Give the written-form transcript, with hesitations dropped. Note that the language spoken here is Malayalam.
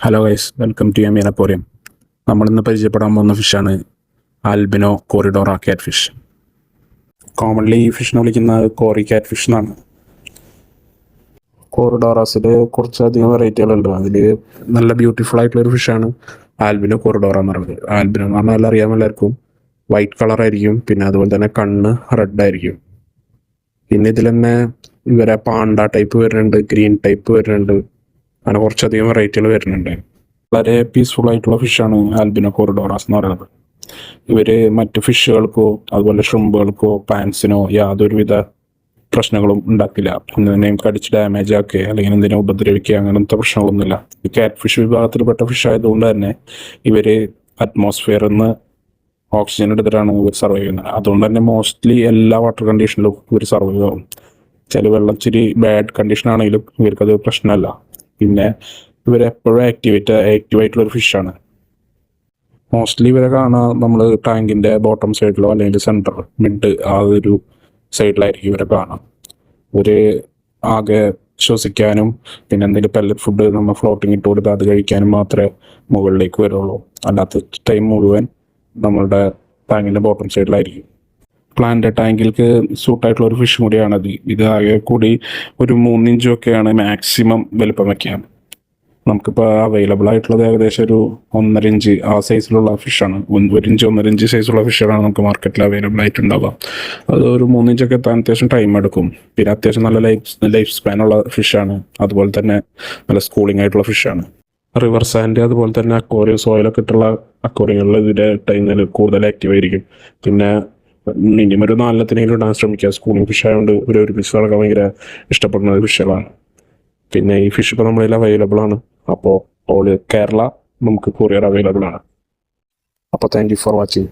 Hello guys, welcome to Yameen aquarium. നമ്മളിന്ന് പരിചയപ്പെടാൻ പോകുന്ന ഫിഷാണ് albino corydora catfish. Commonly ഈ ഫിഷിനെ വിളിക്കുന്നത് കോറി ക്യാറ്റ് ഫിഷ് എന്നാണ്. കോറിഡോറാസിൽ കുറച്ചധികം വെറൈറ്റികളുണ്ട്. അതിൽ നല്ല ബ്യൂട്ടിഫുൾ ആയിട്ടുള്ളൊരു ഫിഷാണ് ആൽബിനോ കോറിഡോറ എന്ന് പറയുന്നത്. ആൽബിനോ എന്ന് പറഞ്ഞാൽ അറിയാൻ എല്ലാവർക്കും വൈറ്റ് കളറായിരിക്കും, പിന്നെ അതുപോലെ തന്നെ കണ്ണ് റെഡ് ആയിരിക്കും. പിന്നെ ഇതിൽ തന്നെ ഇവരെ പാണ്ട ടൈപ്പ് വരുന്നുണ്ട്, ഗ്രീൻ ടൈപ്പ് വരുന്നുണ്ട്, അങ്ങനെ കുറച്ചധികം വെറൈറ്റികൾ വരുന്നുണ്ട്. വളരെ പീസ്ഫുൾ ആയിട്ടുള്ള ഫിഷാണ് ആൽബിനോ കോറിഡോറാസ് എന്ന് പറയുന്നത്. ഇവർ മറ്റ് ഫിഷുകൾക്കോ അതുപോലെ ഷ്രിമ്പുകൾക്കോ പാൻസിനോ യാതൊരുവിധ പ്രശ്നങ്ങളും ഉണ്ടാക്കില്ല. എന്തിനേയും കടിച്ച് ഡാമേജ് ആക്കുക അല്ലെങ്കിൽ എന്തിനെ ഉപദ്രവിക്കുക അങ്ങനത്തെ പ്രശ്നങ്ങളൊന്നുമില്ല. ഈ കാറ്റ് ഫിഷ് വിഭാഗത്തിൽപ്പെട്ട ഫിഷ് ആയതുകൊണ്ട് തന്നെ ഇവർ അറ്റ്മോസ്ഫിയറിൽ നിന്ന് ഓക്സിജൻ എടുത്തിട്ടാണ് ഇവർ സർവൈവ് ചെയ്യുന്നത്. അതുകൊണ്ട് തന്നെ മോസ്റ്റ്ലി എല്ലാ വാട്ടർ കണ്ടീഷനിലും ഇവർ സർവൈവ് ആവും. ചില വെള്ളം ഇച്ചിരി ബാഡ് കണ്ടീഷൻ ആണെങ്കിലും ഇവർക്കത് പ്രശ്നമല്ല. പിന്നെ ഇവരെപ്പോഴും ആക്റ്റീവായിട്ടുള്ളൊരു ഫിഷാണ്. മോസ്റ്റ്ലി ഇവരെ കാണാൻ നമ്മൾ ടാങ്കിൻ്റെ ബോട്ടം സൈഡിലോ അല്ലെങ്കിൽ സെൻറ്റർ മിഡ് ആ ഒരു സൈഡിലായിരിക്കും ഇവരെ കാണാം. ഇവർ ആകെ ശ്വസിക്കാനും പിന്നെ എന്തെങ്കിലും പെല്ലറ്റ് ഫുഡ് നമ്മൾ ഫ്ലോട്ടിങ് ഇട്ട് കൊടുത്ത് അത് കഴിക്കാനും മാത്രമേ മുകളിലേക്ക് വരുള്ളൂ. അല്ലാത്ത ടൈം മുഴുവൻ നമ്മളുടെ ടാങ്കിൻ്റെ ബോട്ടം സൈഡിലായിരിക്കും. പ്ലാന്റ് ടാങ്കിലേക്ക് സൂട്ടായിട്ടുള്ള ഒരു ഫിഷും കൂടിയാണത്. ഇത് ആകെ കൂടി ഒരു 3 ഇഞ്ചൊക്കെയാണ് മാക്സിമം വലുപ്പം വയ്ക്കാം. നമുക്കിപ്പോൾ അവൈലബിൾ ആയിട്ടുള്ളത് ഏകദേശം ഒരു 1.5 ഇഞ്ച് ആ സൈസിലുള്ള ഫിഷാണ്. 1 ഇഞ്ച് 1.5 ഇഞ്ച് സൈസുള്ള ഫിഷുകളാണ് നമുക്ക് മാർക്കറ്റിൽ അവൈലബിൾ ആയിട്ടുണ്ടാവുക. അത് ഒരു 3 ഇഞ്ചൊക്കെ എത്താൻ അത്യാവശ്യം ടൈം എടുക്കും. പിന്നെ അത്യാവശ്യം നല്ല ലൈഫ് സ്പാനുള്ള ഫിഷാണ്. അതുപോലെ തന്നെ നല്ല സ്കൂളിംഗ് ആയിട്ടുള്ള ഫിഷാണ്. റിവർ സാൻഡ് അതുപോലെ തന്നെ അക്വേറിയം സോയിലൊക്കെ ഇട്ടുള്ള അക്വേറിയങ്ങളിൽ ഇതിൻ്റെ ടൈമിൽ കൂടുതൽ ആക്റ്റീവ് ആയിരിക്കും. പിന്നെ മിനിമം ഒരു 4 ഇടാൻ ശ്രമിക്കുക. സ്കൂളിംഗ് ഫിഷ് ആയതുകൊണ്ട് ഒരു പീസ് കളൊക്കെ ഭയങ്കര ഇഷ്ടപ്പെടുന്ന ഫിഷുകളാണ്. പിന്നെ ഈ ഫിഷ് ഇപ്പോൾ നമ്മളിൽ അവൈലബിൾ ആണ്. അപ്പോൾ ഓൾ കേരള നമുക്ക് കൊറിയർ അവൈലബിൾ ആണ്. അപ്പോൾ താങ്ക് യു ഫോർ വാച്ചിങ്.